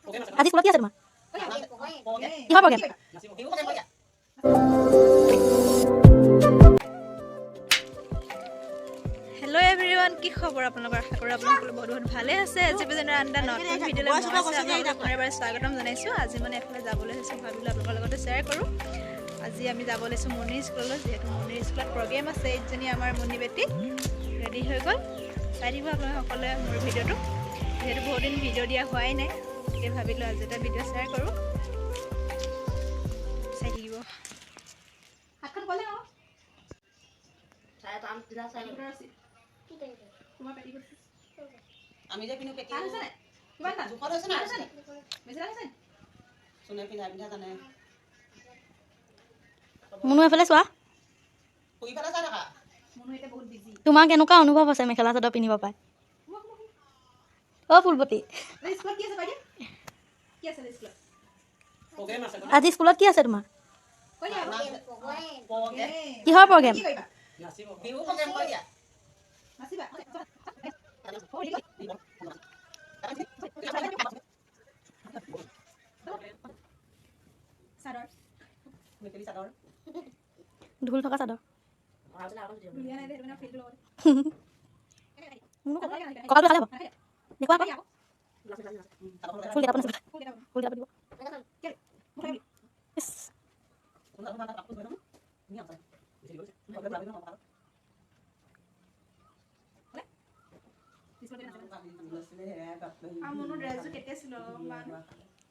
আজি স্কুলত কি আছে তোমাৰ? কিহৰ প্ৰগ্ৰেম? হেল্ল' এভৰিৱান, কি খবৰ আপোনালোকৰ? আশা কৰোঁ আপোনালোক বহুত বহুত ভালে আছে। আজি পৰ্যন্ত আনটা নতুন ভিডিঅ'লৈ আপোনালোকক স্বাগতম জনাইছোঁ। আজি মানে এফালে যাবলৈ হৈছে, ভাবিলোঁ আপোনালোকৰ লগতে শ্বেয়াৰ কৰোঁ। আজি আমি যাব লৈছোঁ মুনিৰ স্কুললৈ, যিহেতু মুনিৰ স্কুলত প্ৰগ্ৰেম আছে। এইজনী আমাৰ মুনি বেটি ৰেডি হৈ গ'ল। চাই দিব আপোনালোকে সকলোৱে মোৰ ভিডিঅ'টো, যিহেতু বহুত দিন ভিডিঅ' দিয়া হোৱাই নাই, গতিকে ভাবিলোঁ আজি এটা ভিডিঅ' শ্বেয়াৰ কৰোঁ। চাই থাকিব। হাতখন ক'লে আকৌ আমি যে পিনো পেটি আছে নাই? কিমান মান? জোখত হৈছে নাই? বেছি লাগিছে নি? চুনে পিন্ধা পিন্ধা জানে মুনু এফালে চোৱা। শুই পেলাই চাই থাকা। মুনু এতিয়া বহুত বিজি। তোমাৰ কেনেকুৱা অনুভৱ হৈছে মেখেলা চাদৰ পিন্ধিব পাই? অ' ফুলপতি, স্কুলত কি আছে বাইদেউ? কি আছে স্কুলত? প্ৰগ্ৰেম আছে আজি স্কুলত কি আছে তোমাৰ? কৈ দিয়া। প্ৰগ্ৰেম কিহৰ প্ৰগ্ৰেম? কি কৰিবা? নাচিব বিহু প্ৰগ্ৰেম কৰি দিয়া নাচিবা? চাদৰ মেখেলি চাদৰ ঢোল থকা চাদৰ। ধুনীয়া নাই দে, সেইটো মানে ফিল্ডৰ লগত। মুনু কঁকালটো খালে হ'ব। দেখুৱা আকৌ। ফুল কেইটা নাচিব। ফুল কেইটা দিব। ইছ, মুনু ড্ৰেছযোৰ কেতিয়া চিলোৱা বাৰু?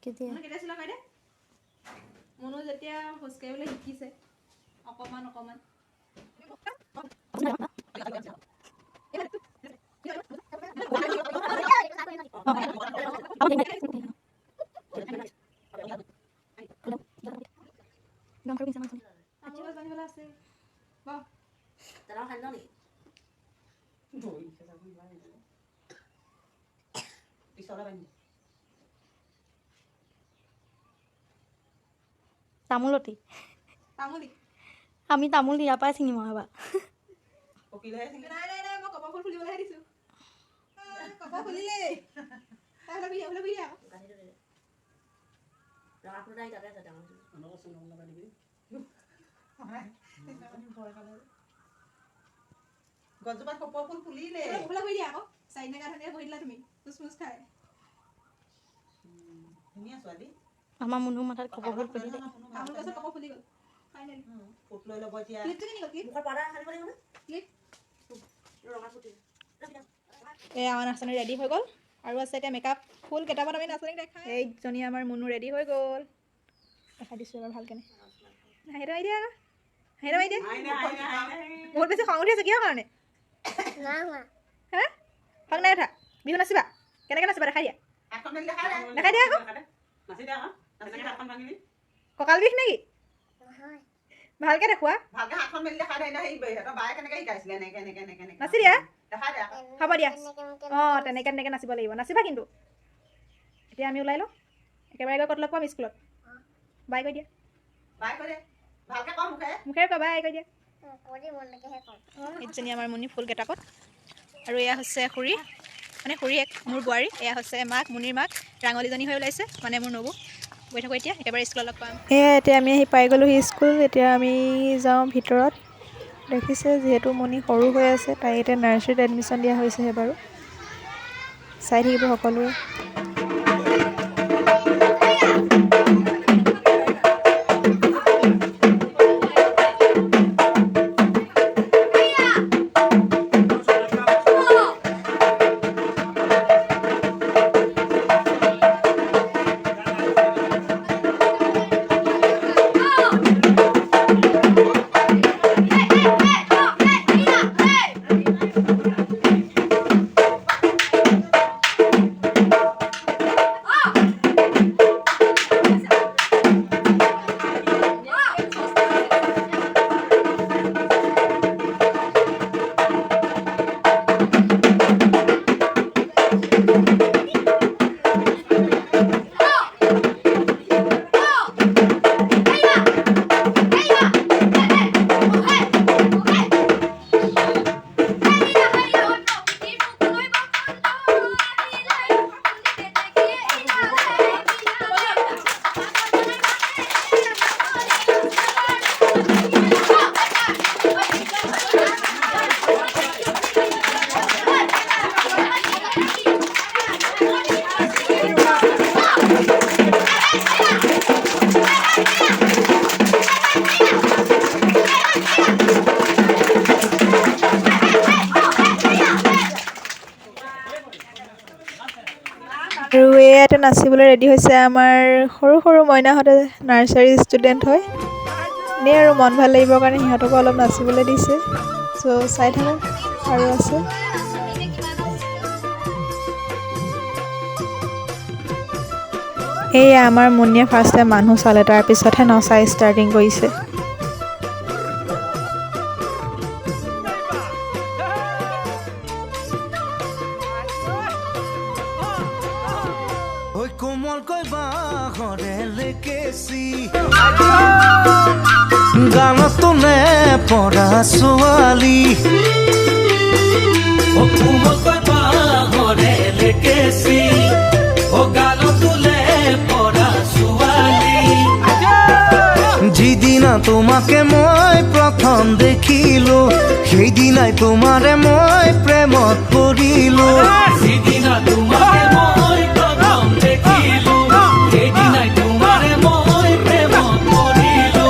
কেতিয়া? মুনু কেতিয়া চিলোৱা বাইদেউ? মুনু যেতিয়া খোজকাঢ়িবলৈ শিকিছে অকণমান অকণমান। আঁঠুৱা বান্ধিবলৈ আছে। বাহ, পিছলে বান্ধি তামোলতি। তামোলি। আমি তামোল ইয়াৰ পৰাই ছিঙিম আৰু এবাৰ। পকিলেহে ছিঙি নাই নাই নাই, মই কপৌ ফুল ফুলিবলৈহে দিছোঁ। কপৌ ফুলিলেই। তাই হ'লে বুহি দিয়া আকৌ। গছজোপাত কপৌ ফুল ফুলিলে ফুলা বুহি দিয়া আকৌ। চাৰিদিনা ধুনীয়া বহি দিলা তুমি ফুচফুচ খাই। ধুনীয়া ছোৱালী। আমাৰ মুনুৰ মাথাত কপৌ ফুল ফুলিলে। তামোল গছত কপৌ ফুলি গ'ল। ফাইনেলি। ফুট লৈ ল'ব এতিয়া ক্লিপটো কিনি গ'ল, ক্লিপ। ক্লিপ। এয়া আমাৰ নাচনী ৰেডি হৈ গ'ল। আৰু আছে এতিয়া মেকআপ ফুল কেইটামান আমি নাচনীক দেখাই। এইজনী আমাৰ মুনু ৰেডি হৈ গ'ল। দেখাই দিছোঁ এবাৰ ভালকেনে। সেইটো আহি দিয়া আকৌ। সেইটো আহি দিয়া। বহুত বেছি খং উঠি আছে, কিহৰ কাৰণে? হা? খং নাই উঠা? বিহু নাচিবা? কেনেকৈ নাচিবা দেখাই দিয়া। হাতখন মেলি দেখাই দে দেখাই দিয়া আকৌ। নাচি দে আকৌ নাচিলে হাতখন ভাঙিবি কঁকাল বিষ নেকি? ভালকে দেখুওৱা। ভালকে হাতখন মেলি দেখাই দে হেৰি সিহঁতৰ বায়ে কেনেকে শিকাইছিলে এনেকে এনেকে এনেকে এনেকে নাচি দিয়া। দেখাই দে আকৌ হ'ব দিয়া। অঁ, তেনেকৈ তেনেকৈ নাচিব লাগিব। নাচিবা কিন্তু। এতিয়া আমি ওলাই লওঁ। একেবাৰে গৈ ক'ত লগ পাম? স্কুলত। বাই কৈ দিয়া। বাই কৈ দে ভালকে ক মুখে মুখেৰে কোৱা, বাই কৈ দিয়া। এইজনী আমাৰ মুনি ফুল কেইটাপত। আৰু এয়া হৈছে খুৰী, মানে খুৰীয়েক মোৰ বোৱাৰী। এয়া হৈছে মাক, মুনিৰ মাক। ৰাঙলীজনী হৈ ওলাইছে, মানে মোৰ নবৌ। গৈ থাকোঁ এতিয়া, একেবাৰে স্কুলত লগ পাম। এয়া এতিয়া আমি আহি পাই গ'লোহি স্কুল। এতিয়া আমি যাওঁ ভিতৰত। দেখিছে যিহেতু মুনি সৰু হৈ আছে, তাই এতিয়া নাৰ্চাৰীত এডমিশ্যন দিয়া হৈছেহে বাৰু। চাই থাকিব সকলোৱে। আৰু ইয়াতে নাচিবলৈ ৰেডি হৈছে আমাৰ সৰু সৰু মইনাহঁতে, নাৰ্চাৰী ষ্টুডেণ্ট হয়। এনেই আৰু মন ভাল লাগিবৰ কাৰণে সিহঁতকো অলপ নাচিবলৈ দিছে। চ' চাই থাকক আৰু আছে। এয়া আমাৰ মুন্নিয়ে ফাৰ্ষ্ট টাইম মানুহ চালে, তাৰপিছতহে নচা ষ্টাৰ্টিং কৰিছে। গানতো নে পৰা ছোৱালী কোমলকৈ পাহৰে লেকেচি গানতোলে পৰা ছোৱালী যিদিনা তোমাকে মই প্ৰথম দেখিলো সেইদিনাই তোমাৰে মই প্ৰেমত পৰিলো যিদিনা তোমাকে মই প্ৰথম দেখিলো সেইদিনাই তোমাৰে মই প্ৰেমত পৰিলো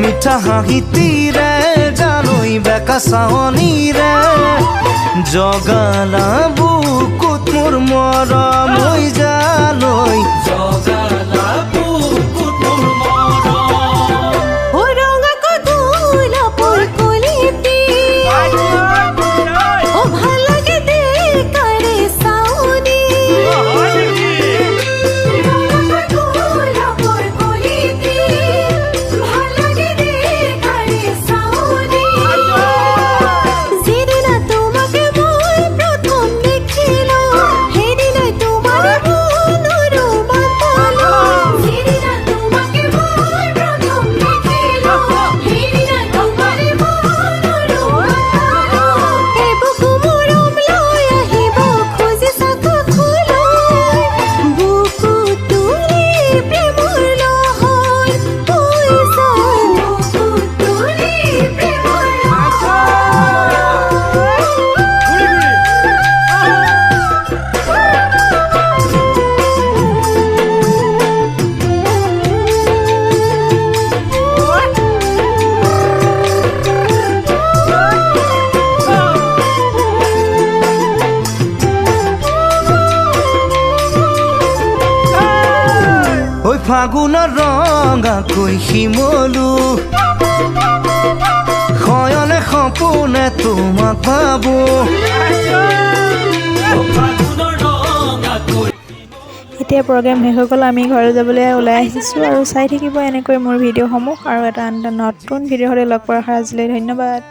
মিঠা হাঁহিতিৰে জানৈ বেকা চাৱনীৰে জগালা বুকুত মোৰ মৰম হৈ জানৈ জগালা বুকুত মোৰ ফাগুনৰ ৰঙাকৈ শিমলু শয়নে সপোনে তোমাক ভাবো এতিয়া প্ৰগ্ৰেম শেষ হৈ গ'ল, আমি ঘৰলৈ যাবলৈ ওলাই আহিছোঁ। আৰু চাই থাকিব এনেকৈ মোৰ ভিডিঅ'সমূহ, আৰু এটা নতুন ভিডিঅ' হ'লে লগ পোৱাৰ আজিলৈ ধন্যবাদ।